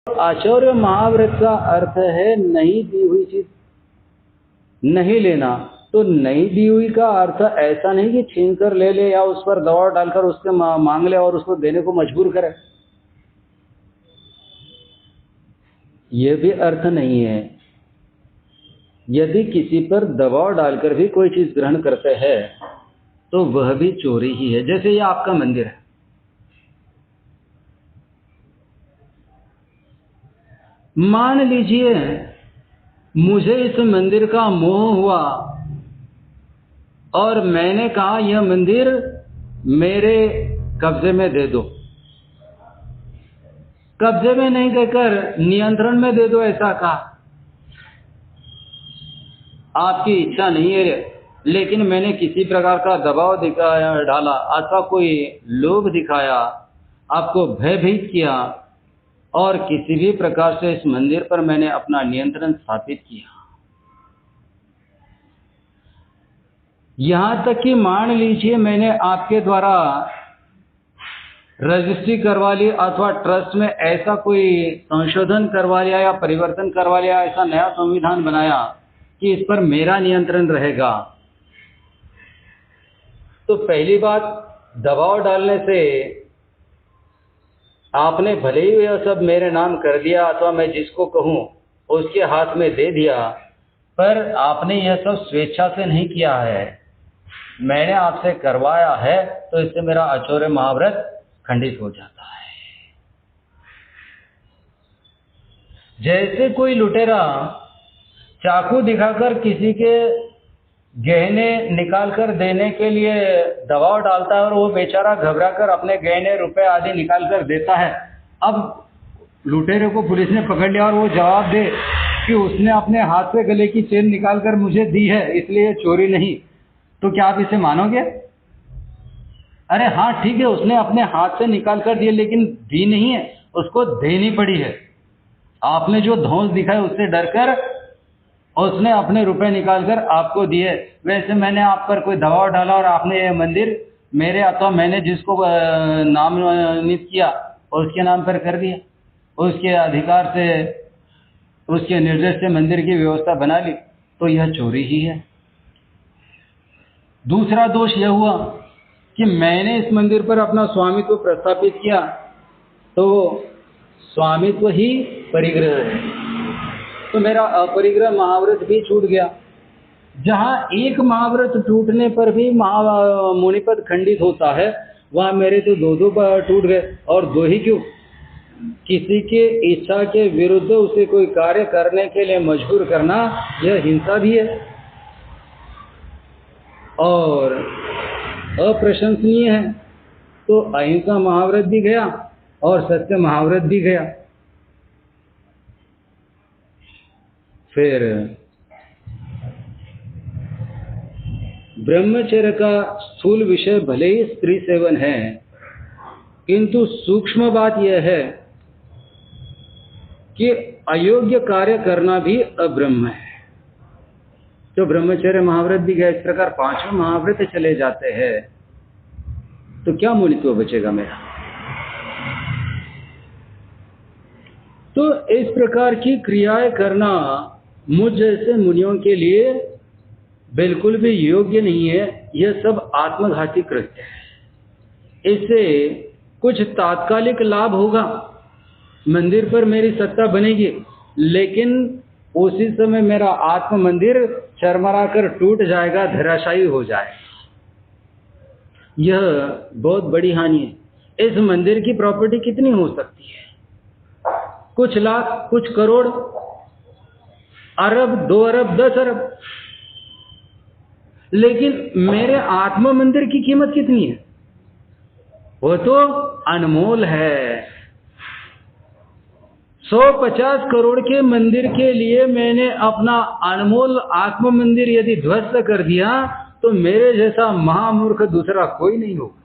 आचार्य महाव्रत का अर्थ है नहीं दी हुई चीज नहीं लेना। तो नहीं दी हुई का अर्थ ऐसा नहीं कि छीन कर ले ले या उस पर दबाव डालकर उसके मांग ले और उसको देने को मजबूर करे, यह भी अर्थ नहीं है। यदि किसी पर दबाव डालकर भी कोई चीज ग्रहण करते हैं तो वह भी चोरी ही है। जैसे ये आपका मंदिर है, मान लीजिए मुझे इस मंदिर का मोह हुआ और मैंने कहा यह मंदिर मेरे कब्जे में दे दो। कब्जे में नहीं कहकर नियंत्रण में दे दो ऐसा कहा। आपकी इच्छा नहीं है, लेकिन मैंने किसी प्रकार का दबाव दिखाया डाला अथवा कोई लोभ दिखाया, आपको भयभीत किया और किसी भी प्रकार से इस मंदिर पर मैंने अपना नियंत्रण स्थापित किया। यहां तक कि मान लीजिए मैंने आपके द्वारा रजिस्ट्री करवा ली अथवा ट्रस्ट में ऐसा कोई संशोधन करवा लिया या परिवर्तन करवा लिया, ऐसा नया संविधान बनाया कि इस पर मेरा नियंत्रण रहेगा। तो पहली बात, दबाव डालने से आपने भले ही यह सब मेरे नाम कर दिया अथवा मैं जिसको कहूं उसके हाथ में दे दिया, पर आपने यह सब स्वेच्छा से नहीं किया है, मैंने आपसे करवाया है। तो इससे मेरा आचार्य महाव्रत खंडित हो जाता है। जैसे कोई लुटेरा चाकू दिखाकर किसी के गहने निकाल कर देने के लिए दबाव डालता है और वो बेचारा घबराकर अपने गहने रुपए आदि निकाल कर देता है। अब लुटेरे को पुलिस ने पकड़ लिया और वो जवाब दे कि उसने अपने हाथ से गले की चेन निकाल कर मुझे दी है, इसलिए चोरी नहीं, तो क्या आप इसे मानोगे? अरे हाँ ठीक है, उसने अपने हाथ से निकाल कर दिए लेकिन दी नहीं है, उसको देनी पड़ी है। आपने जो धौंस दिखाया उससे डरकर उसने अपने रुपए निकालकर आपको दिए। वैसे मैंने आप पर कोई दबाव डाला और आपने ये मंदिर मेरे अथवा मैंने जिसको नामित किया उसके नाम पर कर दिया, उसके अधिकार से उसके निर्देश से मंदिर की व्यवस्था बना ली, तो यह चोरी ही है। दूसरा दोष यह हुआ कि मैंने इस मंदिर पर अपना स्वामित्व प्रस्थापित किया, तो स्वामित्व ही परिग्रह है, तो मेरा अपरिग्रह महाव्रत भी छूट गया। जहां एक महाव्रत टूटने पर भी मुनिपद खंडित होता है, वहां मेरे तो दो टूट गए। और दो ही क्यों, किसी के इच्छा के विरुद्ध उसे कोई कार्य करने के लिए मजबूर करना यह हिंसा भी है और अप्रशंसनीय है। तो अहिंसा महाव्रत भी गया और सत्य महाव्रत भी गया। फिर ब्रह्मचर्य का स्थूल विषय भले ही स्त्री सेवन है, किंतु सूक्ष्म बात यह है कि अयोग्य कार्य करना भी अब्रह्म है। तो ब्रह्मचर्य महाव्रत भी गया, इस प्रकार पांचों महाव्रत चले जाते हैं, तो क्या मुनित्व बचेगा मेरा? तो इस प्रकार की क्रियाएं करना मुझ जैसे मुनियों के लिए बिल्कुल भी योग्य नहीं है। यह सब आत्मघाती कृत्य है। इससे कुछ तात्कालिक लाभ होगा, मंदिर पर मेरी सत्ता बनेगी, लेकिन उसी समय मेरा आत्म मंदिर चरमरा कर टूट जाएगा, धराशायी हो जाएगा। यह बहुत बड़ी हानि है। इस मंदिर की प्रॉपर्टी कितनी हो सकती है? कुछ लाख, कुछ करोड़, अरब, 2 अरब, 10 अरब। लेकिन मेरे आत्म मंदिर की कीमत कितनी है? वो तो अनमोल है। 150 करोड़ के मंदिर के लिए मैंने अपना अनमोल आत्म मंदिर यदि ध्वस्त कर दिया, तो मेरे जैसा महामूर्ख दूसरा कोई नहीं होगा।